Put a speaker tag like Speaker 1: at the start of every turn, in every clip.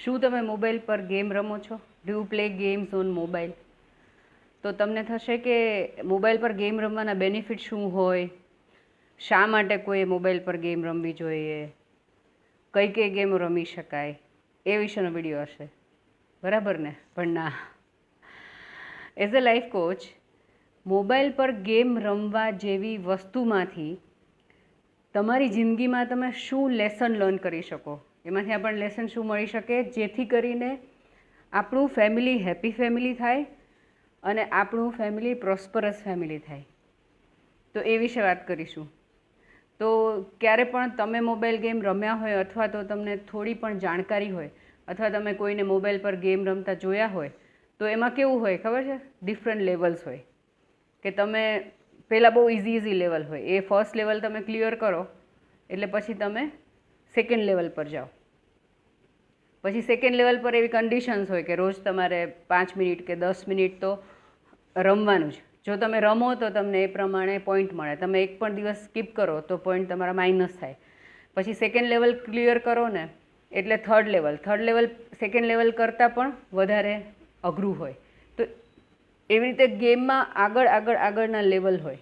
Speaker 1: શું તમે મોબાઈલ પર ગેમ રમો છો? Do you play games on mobile? તો તમને થશે કે મોબાઈલ પર ગેમ રમવાના બેનિફિટ શું હોય, શા માટે કોઈ મોબાઈલ પર ગેમ રમવી જોઈએ, કઈ કઈ ગેમ રમી શકાય, એ વિશેનો વિડીયો હશે, બરાબર ને? પણ ના, as a life coach mobile પર ગેમ રમવા જેવી વસ્તુમાંથી તમારી જિંદગીમાં તમે શું લેસન લર્ન કરી શકો, એમાંથી આપણને લેસન શું મળી શકે જેથી કરીને આપણું ફેમિલી હેપી ફેમિલી થાય અને આપણું ફેમિલી પ્રોસ્પરસ ફેમિલી થાય. તો એ વિશે વાત કરીશું. તો ક્યારે પણ તમે મોબાઈલ ગેમ રમ્યા હોય અથવા તો તમને થોડી પણ જાણકારી હોય અથવા તમે કોઈને મોબાઈલ પર ગેમ રમતા જોયા હોય તો એમાં કેવું હોય ખબર છે? ડિફરન્ટ લેવલ્સ હોય કે તમે પહેલાં બહુ ઇઝી લેવલ હોય, એ ફર્સ્ટ લેવલ તમે ક્લિયર કરો એટલે પછી તમે સેકન્ડ લેવલ પર જાઓ. પછી સેકન્ડ લેવલ પર એવી કન્ડિશન્સ હોય કે રોજ તમારે 5 મિનિટ કે 10 મિનિટ તો રમવાનું જ. જો તમે રમો તો તમને એ પ્રમાણે પોઈન્ટ મળે, તમે એક પણ દિવસ સ્કીપ કરો તો પોઈન્ટ તમારા માઇનસ થાય. પછી સેકન્ડ લેવલ ક્લિયર કરો ને એટલે થર્ડ લેવલ સેકન્ડ લેવલ કરતાં પણ વધારે અઘરું હોય. તો એવી રીતે ગેમમાં આગળના લેવલ હોય.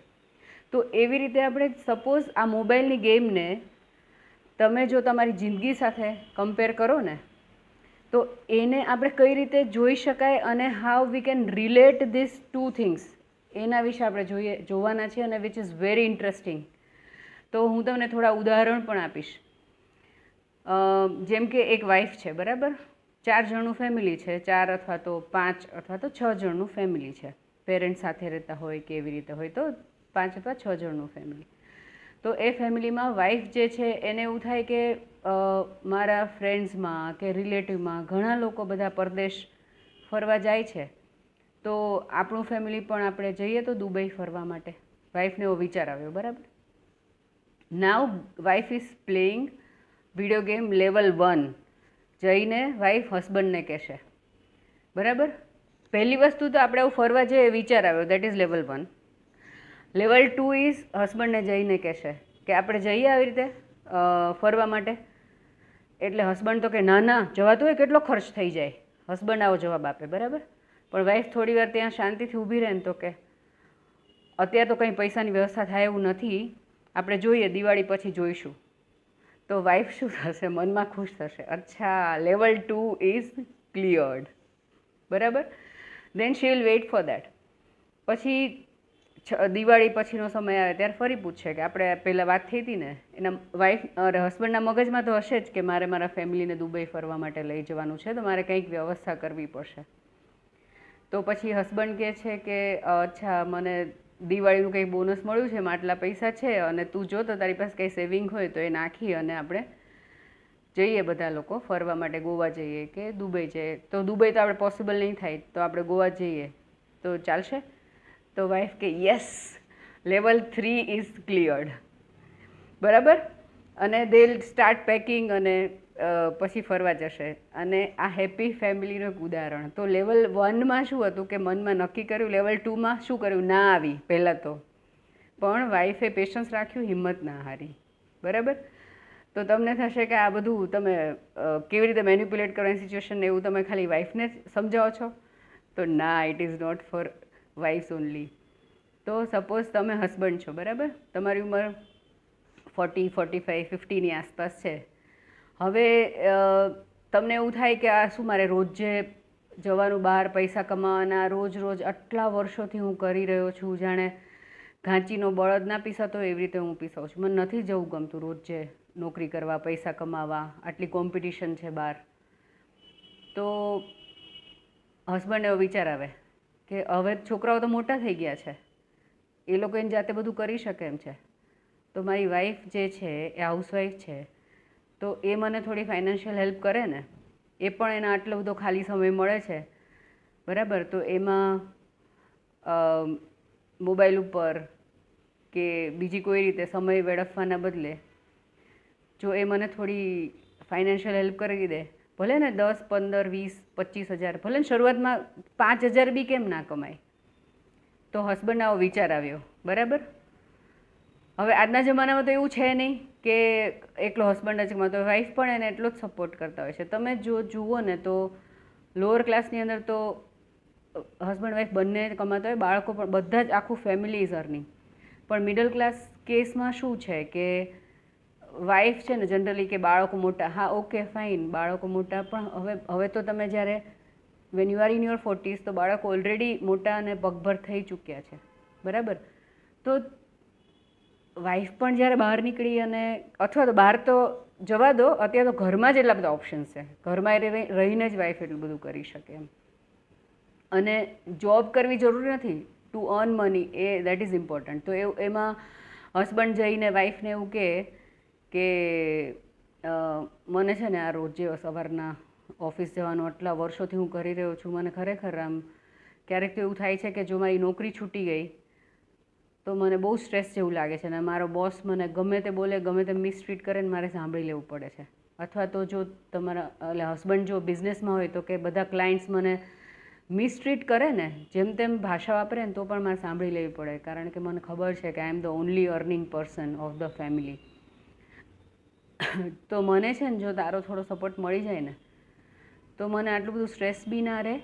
Speaker 1: તો એવી રીતે આપણે સપોઝ આ મોબાઈલની ગેમને તમે જો તમારી જિંદગી સાથે કમ્પેર કરો ને તો એને આપણે કઈ રીતે જોઈ શકાય અને how we can relate this to things, એના વિશે આપણે જોવાના છે અને વિચ ઇઝ વેરી ઇન્ટરેસ્ટિંગ. તો હું તમને થોડા ઉદાહરણ પણ આપીશ. જેમ કે એક વાઈફ છે, બરાબર? 4 જણનું ફેમિલી છે, 4 અથવા તો 5 અથવા તો 6 જણનું ફેમિલી છે. પેરેન્ટ્સ સાથે રહેતા હોય કે એવી રીતે હોય તો 5 અથવા 6 જણનું ફેમિલી. તો એ ફેમિલીમાં વાઈફ જે છે એને એવું થાય કે મારા ફ્રેન્ડ્સમાં કે રિલેટિવમાં ઘણા લોકો બધા પરદેશ ફરવા જાય છે, તો આપણું ફેમિલી પણ આપણે જઈએ તો દુબઈ ફરવા માટે. વાઈફને એવો વિચાર આવ્યો, બરાબર? Now wife is playing video game level 1. જઈને વાઈફ હસબન્ડને કહેશે, બરાબર? પહેલી વસ્તુ તો આપણે આવું ફરવા જઈએ વિચાર આવ્યો, that is level 1. Level 2 is હસબન્ડને જઈને કહેશે કે આપણે જઈએ આવી રીતે ફરવા માટે. એટલે હસબન્ડ તો કે ના ના જવાતું હોય, કેટલો ખર્ચ થઈ જાય. હસબન્ડ આવો જવાબ આપે, બરાબર? પણ વાઈફ થોડી વાર ત્યાં શાંતિથી ઊભી રહે ને તો કે અત્યારે તો કંઈ પૈસાની વ્યવસ્થા થાય એવું નથી, આપણે જોઈએ દિવાળી પછી જોઈશું. તો વાઈફ શું થશે? મનમાં ખુશ થશે, અચ્છા લેવલ 2 ઇઝ ક્લિયર્ડ, બરાબર? Then she will wait for that. પછી દિવાળી પછીનો સમય આવે ત્યારે ફરી પૂછશે કે આપણે પહેલાં વાત થઈ હતી ને, એના વાઈફ હસબન્ડના મગજમાં તો હશે જ કે મારે મારા ફેમિલીને દુબઈ ફરવા માટે લઈ જવાનું છે, તો મારે કંઈક વ્યવસ્થા કરવી પડશે. તો પછી હસબન્ડ કહે છે કે અચ્છા મને દિવાળીનું કંઈક બોનસ મળ્યું છે, એમાં આટલા પૈસા છે અને તું જો તો તારી પાસે કંઈ સેવિંગ હોય તો એ નાખી અને આપણે જઈએ બધા લોકો ફરવા માટે, ગોવા જઈએ કે દુબઈ જઈએ. તો દુબઈ તો આપણે પોસિબલ નહીં થાય, તો આપણે ગોવા જઈએ તો ચાલશે? તો વાઈફ કે યસ, લેવલ 3 ઇઝ ક્લિયર્ડ, બરાબર? અને દે સ્ટાર્ટ પેકિંગ અને પછી ફરવા જશે. અને આ હેપી ફેમિલીનું એક ઉદાહરણ. તો લેવલ 1માં શું હતું કે મનમાં નક્કી કર્યું, લેવલ 2માં શું કર્યું? ના આવી પહેલાં તો, પણ વાઈફે પેશન્સ રાખ્યું, હિંમત ના હારી, બરાબર? તો તમને થશે કે આ બધું તમે કેવી રીતે મેન્યુપ્યુલેટ કરવાની સિચ્યુએશન એવું તમે ખાલી વાઈફને જ સમજાવો છો? તો ના, it is not for wives only. તો સપોઝ તમે હસબન્ડ છો, બરાબર? તમારી ઉંમર 40, 45, 50ની આસપાસ છે. હવે તમને એવું થાય કે આ શું મારે રોજે જવાનું બહાર પૈસા કમાવાના, રોજ આટલા વર્ષોથી હું કરી રહ્યો છું, જાણે ઘાંચીનો બળદ ના પીસાતો એવી રીતે હું પીસાઉં છું. મને નથી જવું ગમતું રોજે નોકરી કરવા, પૈસા કમાવા, આટલી કોમ્પિટિશન છે બહાર. તો હસબન્ડ એવો વિચાર આવે કે હવે છોકરાઓ તો મોટા થઈ ગયા છે, એ લોકો એની જાતે બધું કરી શકે એમ છે, તો મારી વાઈફ જે છે એ હાઉસવાઈફ છે, તો એ મને થોડી ફાઇનાન્શિયલ હેલ્પ કરે ને, એ પણ એના આટલો બધો ખાલી સમય મળે છે, બરાબર? તો એમાં મોબાઈલ ઉપર કે બીજી કોઈ રીતે સમય વેડફવાના બદલે જો એ મને થોડી ફાઇનાન્શિયલ હેલ્પ કરી દે, ભલે ને 10, 15, 20, 25 હજાર, ભલે ને શરૂઆતમાં 5,000 બી કેમ ના કમાય. તો હસબન્ડ આવો વિચાર આવ્યો, બરાબર? હવે આજના જમાનામાં તો એવું છે નહીં કે એકલો હસબન્ડ જ કમાતો હોય, વાઈફ પણ એને એટલો જ સપોર્ટ કરતા હોય છે. તમે જો જુઓ ને તો લોઅર ક્લાસની અંદર તો હસબન્ડ વાઈફ બંને કમાતા હોય, બાળકો પણ બધા જ આખું ફેમિલી ઇઝ અર્નિંગ. પણ મિડલ ક્લાસ કેસમાં શું છે કે વાઈફ છે ને જનરલી કે બાળકો મોટા, હા ઓકે ફાઇન, બાળકો મોટા, પણ હવે તો તમે જ્યારે when you are in your 40s તો બાળકો ઓલરેડી મોટા અને પગભર થઈ ચૂક્યા છે, બરાબર. તો વાઈફ પણ જ્યારે બહાર નીકળી અને અથવા તો બહાર તો જવા દો, અત્યારે તો ઘરમાં જ એટલા બધા ઓપ્શન્સ છે, ઘરમાં રહીને જ વાઈફ એટલું બધું કરી શકે એમ. અને જોબ કરવી જરૂરી નથી to earn money, A that is important. તો એમાં હસબન્ડ જઈને વાઈફને એવું કે મને છે ને આ રોજે સવારના ઓફિસ જવાનું આટલા વર્ષોથી હું કરી રહ્યો છું, મને ખરેખર આમ ક્યારેક તો એવું થાય છે કે જો મારી નોકરી છૂટી ગઈ તો મને બહુ સ્ટ્રેસ જેવું લાગે છે અને મારો બોસ મને ગમે તે બોલે, ગમે તે મિસટ્રીટ કરે ને મારે સાંભળી લેવું પડે છે. અથવા તો જો તમારા એટલે હસબન્ડ જો બિઝનેસમાં હોય તો કે બધા ક્લાયન્ટ્સ મને મિસટ્રીટ કરે ને, જેમ તેમ ભાષા વાપરે ને તો પણ મારે સાંભળી લેવી પડે, કારણ કે મને ખબર છે કે I am the only earning person of the family. તો મને છે ને જો તારો થોડો સપોર્ટ મળી જાય ને તો મને આટલું બધું સ્ટ્રેસ બી ના રહે.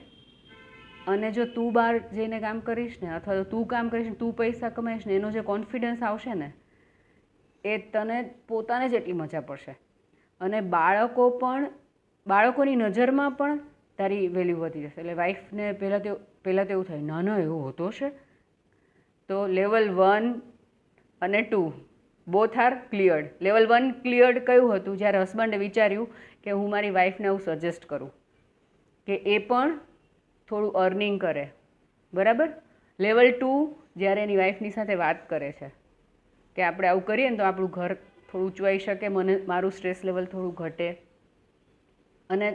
Speaker 1: અને જો તું બહાર જઈને કામ કરીશ ને અથવા તો તું કામ કરીશ ને તું પૈસા કમાઈશ ને એનો જે કોન્ફિડન્સ આવશે ને એ તને પોતાને જ એટલી મજા પડશે. અને બાળકોની નજરમાં પણ તારી વેલ્યુ વધી જશે. એટલે વાઈફને પહેલાં તો એવું થાય, ના ના એવું હોતો હશે. તો લેવલ 1 અને 2 both are cleared. Level 1 cleared કયું હતું? જ્યારે હસબન્ડે વિચાર્યું કે હું મારી વાઈફને આવું સજેસ્ટ કરું કે એ પણ થોડું અર્નિંગ કરે, બરાબર. લેવલ 2 જ્યારે એની વાઈફની સાથે વાત કરે છે કે આપણે આવું કરીએ ને તો આપણું ઘર થોડું ઊંચવાઈ શકે, મારું સ્ટ્રેસ લેવલ થોડું ઘટે, અને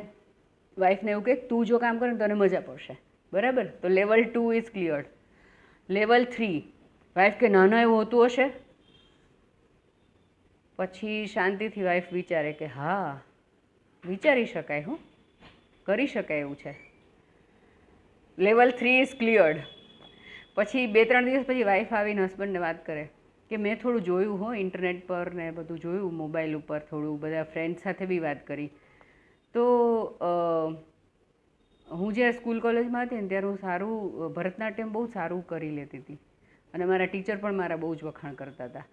Speaker 1: વાઈફને એવું કહે તું જો કામ કરે ને તને મજા પડશે, બરાબર. તો level 2 is cleared. Level 3 wife કે નાના એવું હોતું હશે. પછી શાંતિથી વાઈફ વિચારે કે હા વિચારી શકાય, હું કરી શકાય એવું છે. Level 3 is cleared. પછી 2-3 દિવસ પછી વાઈફ આવીને હસબન્ડને વાત કરે કે મેં થોડું જોયું હો ઇન્ટરનેટ પર ને બધું જોયું, મોબાઈલ ઉપર થોડું, બધા ફ્રેન્ડ સાથે બી વાત કરી. તો હું જ્યારે સ્કૂલ કોલેજમાં હતી ને ત્યારે હું સારું ભરતનાટ્યમ બહુ સારું કરી લેતી હતી અને મારા ટીચર પણ મારા બહુ જ વખાણ કરતા હતા.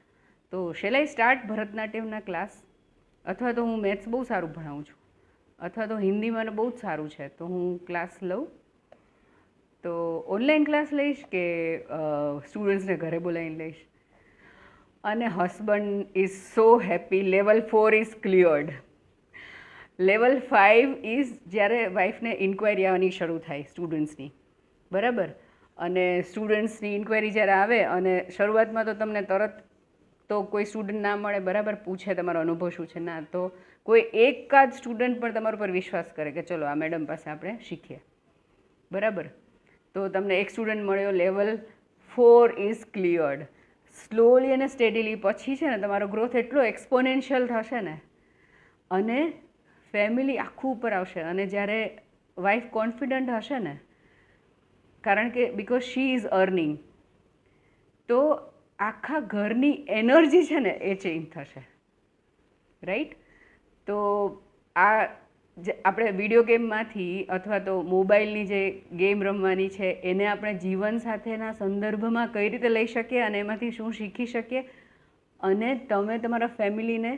Speaker 1: તો શેલ આઈ સ્ટાર્ટ ભરતનાટ્યમના ક્લાસ? અથવા તો હું મેથ્સ બહુ સારું ભણાવું છું, અથવા તો હિન્દી મને બહુ જ સારું છે તો હું ક્લાસ લઉં. તો ઓનલાઈન ક્લાસ લઈશ કે સ્ટુડન્ટ્સને ઘરે બોલાવીને લઈશ? અને husband is so happy. Level 4 is cleared. Level 5 is જ્યારે વાઈફને ઇન્ક્વાયરી આવવાની શરૂ થાય સ્ટુડન્ટ્સની, બરાબર. અને સ્ટુડન્ટ્સની ઇન્ક્વાયરી જ્યારે આવે અને શરૂઆતમાં તો તમને તરત તો કોઈ સ્ટુડન્ટ ના મળે, બરાબર, પૂછે તમારો અનુભવ શું છે, ના તો કોઈ એકાદ સ્ટુડન્ટ પણ તમારા પર વિશ્વાસ કરે કે ચલો આ મેડમ પાસે આપણે શીખીએ, બરાબર. તો તમને એક સ્ટુડન્ટ મળ્યો. Level 4 is cleared. સ્લોલી અને સ્ટેડીલી પછી છે ને તમારો ગ્રોથ એટલો એક્સપોનેન્શિયલ થશે ને અને ફેમિલી આખું ઉપર આવશે. અને જ્યારે વાઈફ કોન્ફિડન્ટ હશે ને, કારણ કે બિકોઝ શી ઇઝ અર્નિંગ, તો આખા ઘરની એનર્જી છે ને એ ચેન્જ થશે, રાઈટ. તો આ આપણે વિડીયો ગેમમાંથી અથવા તો મોબાઈલની જે ગેમ રમવાની છે એને આપણે જીવન સાથેના સંદર્ભમાં કઈ રીતે લઈ શકીએ અને એમાંથી શું શીખી શકીએ અને તમે તમારા ફેમિલીને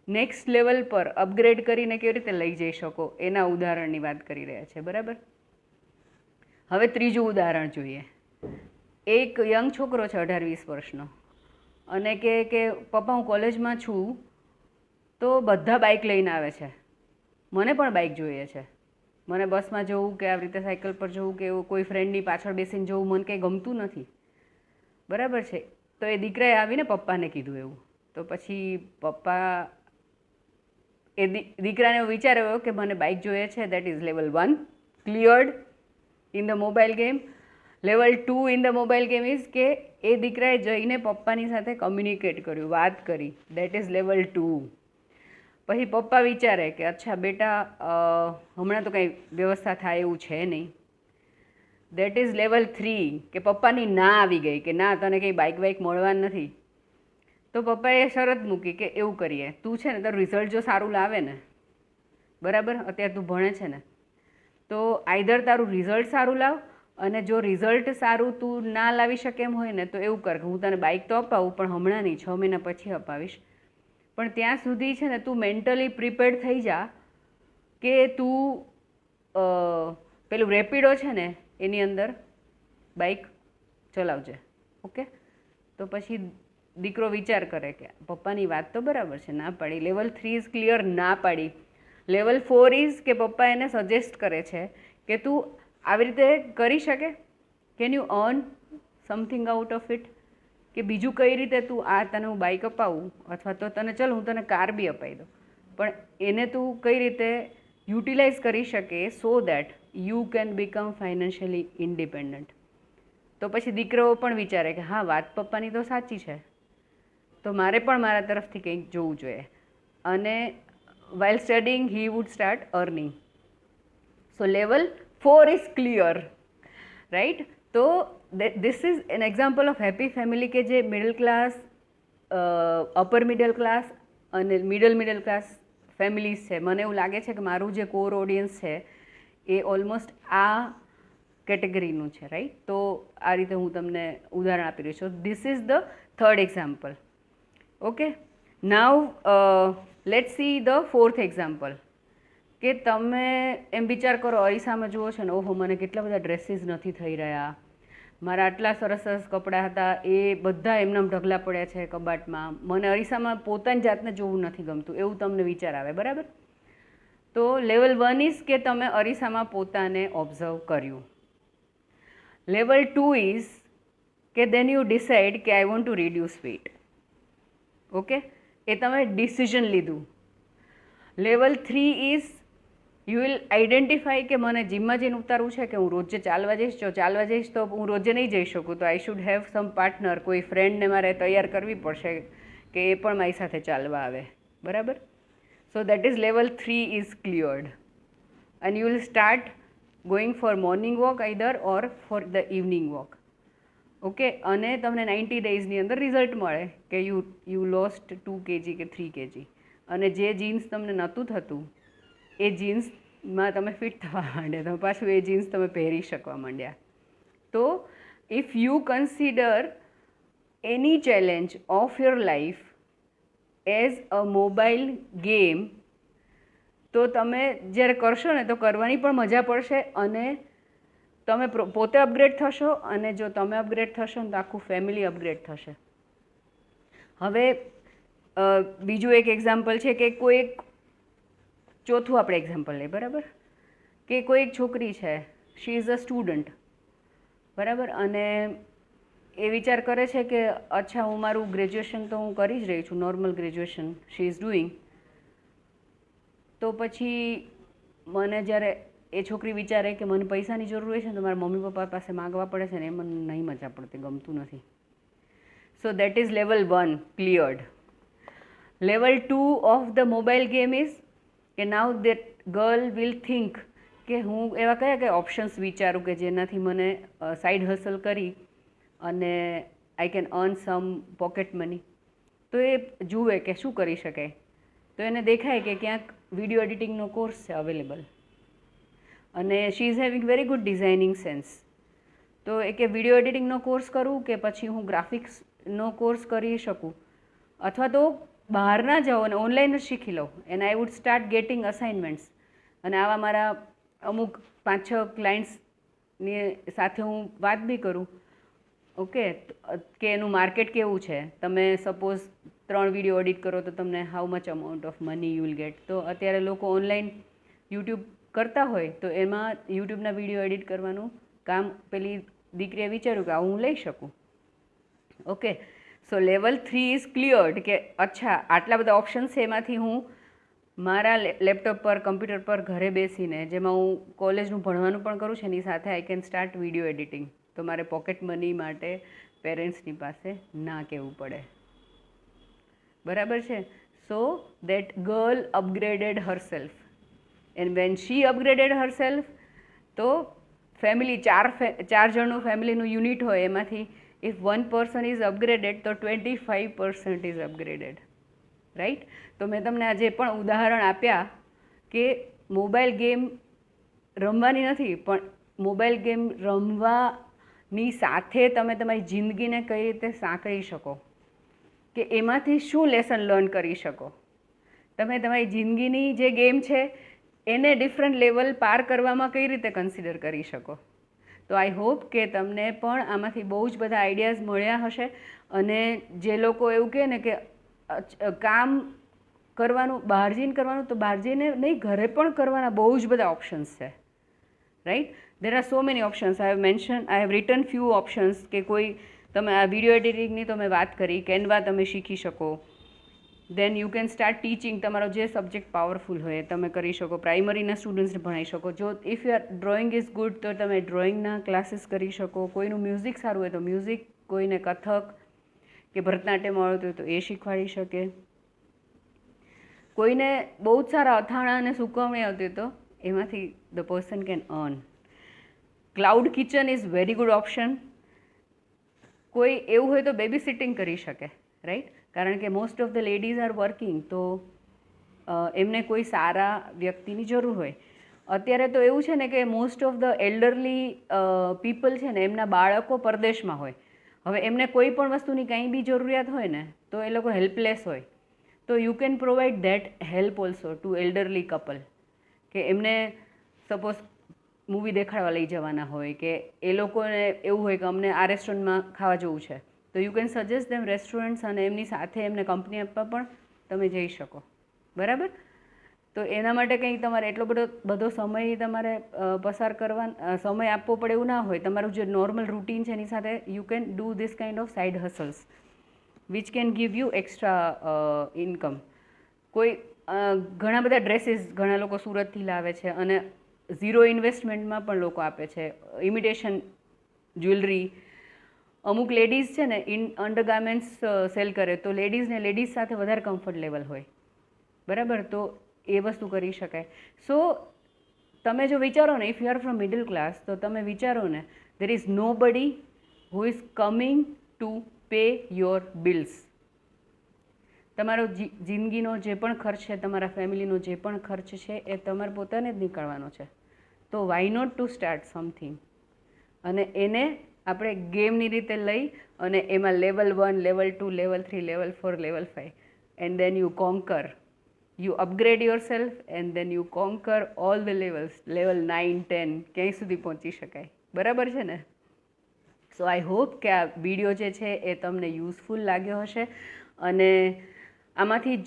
Speaker 1: નેક્સ્ટ લેવલ પર અપગ્રેડ કરીને કેવી રીતે લઈ જઈ શકો એના ઉદાહરણની વાત કરી રહ્યા છે, બરાબર. હવે ત્રીજું ઉદાહરણ જોઈએ. એક યંગ છોકરો છે 18-20 વર્ષનો અને કે પપ્પા હું કોલેજમાં છું તો બધા બાઇક લઈને આવે છે, મને પણ બાઇક જોઈએ છે, મને બસમાં જવું કે આવી રીતે સાયકલ પર જવું કે એવું કોઈ ફ્રેન્ડની પાછળ બેસીને જવું મને કંઈ ગમતું નથી, બરાબર છે. તો એ દીકરાએ આવીને પપ્પાને કીધું એવું. તો પછી પપ્પા દીકરાને એવું વિચાર આવ્યો કે મને બાઇક જોઈએ છે. That is level 1 cleared in the mobile game. Level 2 in the mobile game is કે એ દીકરાએ જઈને પપ્પાની સાથે કમ્યુનિકેટ કર્યું, વાત કરી. That is level 2. પછી પપ્પા વિચારે કે અચ્છા બેટા હમણાં તો કંઈ વ્યવસ્થા થાય એવું છે નહીં. દેટ ઇઝ લેવલ 3 કે પપ્પાની ના આવી ગઈ કે ના તને કંઈ બાઇક વાઇક મળવાનું નથી. તો પપ્પાએ શરત મૂકી કે એવું કરીએ, તું છે ને તારું રિઝલ્ટ જો સારું લાવે ને, બરાબર, અત્યારે તું ભણે છે ને, તો આઈધર તારું રિઝલ્ટ સારું લાવ, અને જો રિઝલ્ટ સારું તું ના લાવી શકે એમ હોય ને તો એવું કર કે હું તને બાઇક તો અપાવું પણ હમણાં નહીં, 6 મહિના પછી અપાવીશ, પણ ત્યાં સુધી છે ને તું મેન્ટલી પ્રિપેર્ડ થઈ જા કે તું પેલું રેપિડો છે ને એની અંદર બાઇક ચલાવજે. ઓકે, તો પછી દીકરો વિચાર કરે કે પપ્પાની વાત તો બરાબર છે, ના પાડી. લેવલ 3 ઇઝ ક્લિયર, ના પાડી. લેવલ 4 ઇઝ કે પપ્પા એને સજેસ્ટ કરે છે કે તું આવી રીતે કરી શકે, can you earn something out of it, કે બીજું કઈ રીતે તું તને હું બાઇક અપાવું અથવા તો તને ચલ હું તને કાર બી અપાવી દઉં, પણ એને તું કઈ રીતે યુટિલાઇઝ કરી શકે so that you can become financially independent. તો પછી દીકરો પણ વિચારે કે હા, વાત પપ્પાની તો સાચી છે, તો મારે પણ મારા તરફથી કંઈક જોવું જોઈએ. અને while studying he would start earning. So level 4 is clear, right? So this is an example of happy family કે જે middle class, upper middle class અને મિડલ ક્લાસ ફેમિલીઝ છે. મને એવું લાગે છે કે મારું જે કોર ઓડિયન્સ છે એ ઓલમોસ્ટ આ કેટેગરીનું છે, રાઈટ? તો આ રીતે હું તમને ઉદાહરણ આપી રહી છું. This is the third example. Okay, now let's see the fourth example. કે તમે એમ વિચાર કરો, અરીસામાં જુઓ છો ને, ઓહો મને કેટલા બધા ડ્રેસીસ નથી થઈ રહ્યા, મારા આટલા સરસ સરસ કપડાં હતા એ બધા એમનામ ઢગલા પડ્યા છે કબાટમાં, મને અરીસામાં પોતાની જાતને જોવું નથી ગમતું, એવું તમને વિચાર આવે, બરાબર? તો લેવલ 1 ઇઝ કે તમે અરીસામાં પોતાને ઓબ્ઝર્વ કર્યું. લેવલ 2 ઇઝ કે દેન યુ ડિસાઇડ કે I want to reduce weight. Okay, એ તમે ડિસિઝન લીધું. Level 3 is you will identify કે મને જીમમાં જઈને ઉતારવું છે કે હું રોજે ચાલવા જઈશ. જો ચાલવા જઈશ તો હું રોજે નહીં જઈ શકું, તો I should have sum partner, કોઈ ફ્રેન્ડને મારે તૈયાર કરવી પડશે કે એ પણ મારી સાથે ચાલવા આવે, બરાબર? So that is level 3 is cleared. And you will start going for morning walk either or for the evening walk. Okay, અને તમને 90 ડેઝની અંદર રિઝલ્ટ મળે કે યુ લોસ્ટ 2 kg કે 3 kg. અને જે જીન્સ તમને નહોતું થતું એ જીન્સમાં તમે ફિટ થવા માંડ્યા, તમે પાછું એ જીન્સ તમે પહેરી શકવા માંડ્યા. તો if you consider any challenge of your life as a mobile game, તો તમે જ્યારે કરશો ને તો કરવાની પણ મજા પડશે, અને તમે પોતે અપગ્રેડ થશો, અને જો તમે અપગ્રેડ થશો ને તો આખું ફેમિલી અપગ્રેડ થશે. હવે બીજું એક એક્ઝામ્પલ છે કે કોઈ એક ચોથું આપણે એક્ઝામ્પલ લઈએ, બરાબર? કે કોઈ એક છોકરી છે, શી ઇઝ અ સ્ટુડન્ટ, બરાબર? અને એ વિચાર કરે છે કે અચ્છા હું મારું ગ્રેજ્યુએશન તો હું કરી જ રહી છું, normal graduation she is doing. તો પછી મને જ્યારે એ છોકરી વિચારે કે મને પૈસાની જરૂર હોય છે ને તો મારા મમ્મી પપ્પા પાસે માગવા પડે છે ને, એ મને નહીં મજા પડતી, ગમતું નથી. So that is level 1 cleared. Level 2 of the mobile game is કે નાઉ દેટ ગર્લ વિલ થિંક કે હું એવા કયા કયા ઓપ્શન્સ વિચારું કે જેનાથી મને સાઈડ હસલ કરી અને I can earn some pocket money. તો એ જુએ કે શું કરી શકાય. તો એને દેખાય કે ક્યાંક વિડીયો એડિટિંગનો કોર્સ છે અવેલેબલ, અને she is having very good designing sense. તો એ કે વિડીયો એડિટિંગનો કોર્સ કરું કે પછી હું ગ્રાફિક્સનો કોર્સ કરી શકું, અથવા તો બહાર ના જાઓ અને ઓનલાઈન જ શીખી લઉં. And I would start getting assignments. અને આવા મારા અમુક 5-6 ક્લાયન્ટ્સની સાથે હું વાત બી કરું. ઓકે, કે એનું માર્કેટ કેવું છે. તમે સપોઝ 3 વિડીયો એડિટ કરો તો તમને how much amount of money you will get. તો અત્યારે લોકો ઓનલાઈન યુટ્યુબ કરતા હોય તો એમાં યુટ્યુબના વિડીયો એડિટ કરવાનું કામ પેલી દીકરીએ વિચાર્યું કે આવું હું લઈ શકું. Okay, so level 3 is cleared કે અચ્છા આટલા બધા ઓપ્શન્સ છે, એમાંથી હું મારા લેપટોપ પર, કમ્પ્યુટર પર ઘરે બેસીને, જેમાં હું કોલેજનું ભણવાનું પણ કરું છું એની સાથે I can start video editing. તો મારે પોકેટ મની માટે પેરેન્ટ્સની પાસે ના કહેવું પડે, બરાબર છે? So that girl upgraded herself. And when she upgraded herself, તો ફેમિલી ચાર જણનું ફેમિલીનું યુનિટ હોય, એમાંથી ઇફ 1% ઇઝ અપગ્રેડેડ તો 25% ઇઝ અપગ્રેડેડ, રાઈટ? તો મેં તમને આજે પણ ઉદાહરણ આપ્યા કે મોબાઈલ ગેમ રમવાની નથી, પણ મોબાઈલ ગેમ રમવાની સાથે તમે તમારી જિંદગીને કઈ રીતે સાંકળી શકો, કે એમાંથી શું લેસન લર્ન કરી શકો. તમે તમારી જિંદગીની જે ગેમ છે એને ડિફરન્ટ લેવલ પાર કરવામાં કઈ રીતે કન્સિડર કરી શકો. તો આઈ હોપ કે તમને પણ આમાંથી બહુ જ બધા આઈડિયાઝ મળ્યા હશે. અને જે લોકો એવું કહે ને કે કામ કરવાનું બહાર જઈને કરવાનું, તો બહાર જઈને નહીં, ઘરે પણ કરવાના બહુ જ બધા ઓપ્શન્સ છે, right? There are so many options. I have return few options. કે કોઈ તમે આ વિડીયો એડિટિંગની તો મેં વાત કરી, કેનવા તમે શીખી શકો. Then you can start teaching. તમારો જે સબ્જેક્ટ પાવરફુલ હોય તમે કરી શકો. પ્રાઇમરીના સ્ટુડન્ટ્સને ભણાવી શકો. જો if you are drawing is good તો તમે ડ્રોઈંગના ક્લાસીસ કરી શકો. કોઈનું મ્યુઝિક સારું હોય તો મ્યુઝિક, કોઈને કથક કે ભરતનાટ્યમ આવડતું હોય તો એ શીખવાડી શકે. કોઈને બહુ જ સારા અથાણા અને સુકવણી આવતી હોય તો એમાંથી the person can earn. Cloud kitchen is very good option. કોઈ એવું હોય તો બેબી સિટિંગ કરી શકે, રાઈટ? કારણ કે most of the ladies are working, તો એમને કોઈ સારા વ્યક્તિની જરૂર હોય. અત્યારે તો એવું છે ને કે most of the elderly people છે ને એમના બાળકો પરદેશમાં હોય. હવે એમને કોઈ પણ વસ્તુની કંઈ બી જરૂરિયાત હોય ને તો એ લોકો હેલ્પલેસ હોય. તો you can provide that help also two elderly couple. કે એમને સપોઝ મૂવી દેખાડવા લઈ જવાના હોય, કે એ લોકોને એવું હોય કે અમને આ રેસ્ટોરન્ટમાં ખાવા જવું છે, તો you can suggest them restaurants, અને એમની સાથે એમને કંપની આપવા પણ તમે જઈ શકો, બરાબર? તો એના માટે કંઈ તમારે એટલો બધો સમય તમારે પસાર કરવા સમય આપવો પડે એવું ના હોય. તમારું જે નોર્મલ રૂટીન છે એની સાથે you can do this kind of side hustles which can give you extra income. કોઈ ઘણા બધા ડ્રેસીસ ઘણા લોકો સુરતથી લાવે છે અને ઝીરો ઇન્વેસ્ટમેન્ટમાં પણ લોકો આપે છે. Imitation jewellery. અમુક લેડીઝ છે ને અંડરગાર્મેન્ટ્સ સેલ કરે, તો લેડીઝ સાથે વધારે કમ્ફર્ટ લેવલ હોય, બરાબર? તો એ વસ્તુ કરી શકાય. સો તમે જો વિચારો ને, if you are from middle class, તો તમે વિચારો ને, દેર ઇઝ નો બડી who is coming to pay your bills. તમારો જિંદગીનો જે પણ ખર્ચ છે, તમારા ફેમિલીનો જે પણ ખર્ચ છે, એ તમારે પોતાને જ નીકળવાનો છે. તો why not to start something, અને એને આપણે ગેમની રીતે લઈ અને એમાં level 1, level 2, level 3, level 4, level 5, and then you conquer, you upgrade yourself, and then you conquer all the levels. Level 9, 10 ક્યાંય સુધી પહોંચી શકાય, બરાબર છે ને? સો આઈ હોપ કે આ વિડીયો જે છે એ તમને યુઝફુલ લાગ્યો હશે, અને આમાંથી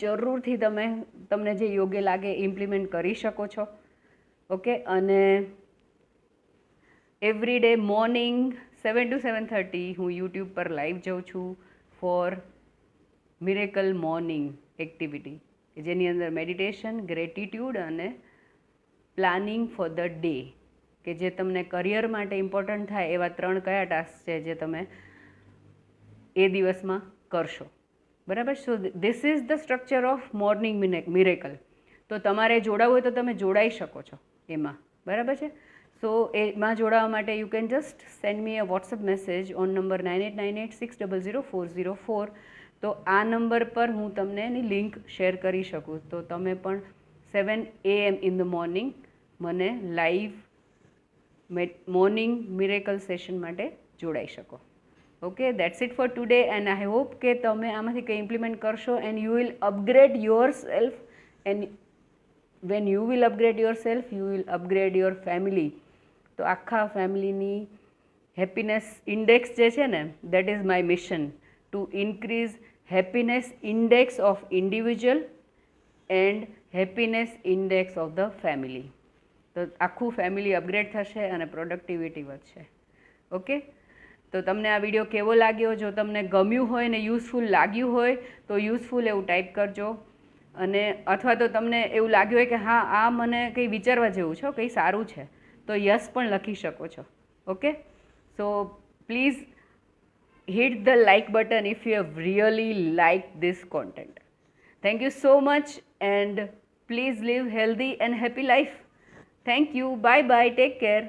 Speaker 1: જરૂરથી તમને જે યોગ્ય લાગે ઇમ્પ્લિમેન્ટ કરી શકો છો. ઓકે? અને એવરી ડે મોર્નિંગ 7 to 7:30 હું યુટ્યુબ પર લાઈવ જાઉં છું ફોર મિરેકલ મોર્નિંગ એક્ટિવિટી, જેની અંદર મેડિટેશન, ગ્રેટિટ્યૂડ અને પ્લાનિંગ ફોર ધ ડે, કે જે તમને કરિયર માટે ઇમ્પોર્ટન્ટ થાય એવા 3 કયા ટાસ્ક છે જે તમે એ દિવસમાં કરશો, બરાબર? So this is the structure of morning miracle. તો તમારે જોડાવું હોય તો તમે જોડાઈ શકો છો એમાં, બરાબર છે? સો એમાં જોડાવા માટે you can just send me a WhatsApp message on number 9898600404. તો આ નંબર પર હું તમને એની લિંક શેર કરી શકું, તો તમે પણ 7 AM ઇન ધ મોર્નિંગ મને લાઈવ મોર્નિંગ મિરેકલ સેશન માટે જોડાઈ શકો. Okay, that's it four today, and I hope કે તમે આમાંથી કંઈ ઇમ્પ્લિમેન્ટ કરશો and you will upgrade yourself, and when you will upgrade your self you will upgrade your family. તો આખા ફેમિલીની હેપીનેસ ઇન્ડેક્સ જે છે ને, that is my mission, two increase happiness index of individual and happiness index of the family. તો આખું family upgrade થશે અને productivity વધશે. ઓકે? તો તમને આ વિડીયો કેવો લાગ્યો? જો તમને ગમ્યું હોય ને યુઝફુલ લાગ્યું હોય તો યુઝફુલ એવું ટાઈપ કરજો, અને અથવા તો તમને એવું લાગ્યું હોય કે હા આ મને કંઈ વિચારવા જેવું છે, કંઈ સારું છે, તો યસ પણ લખી શકો છો. Okay? So please hit the like button if you have really liked this content. Thank you so much, and please live healthy and happy life. Thank you. Bye bye. Take care.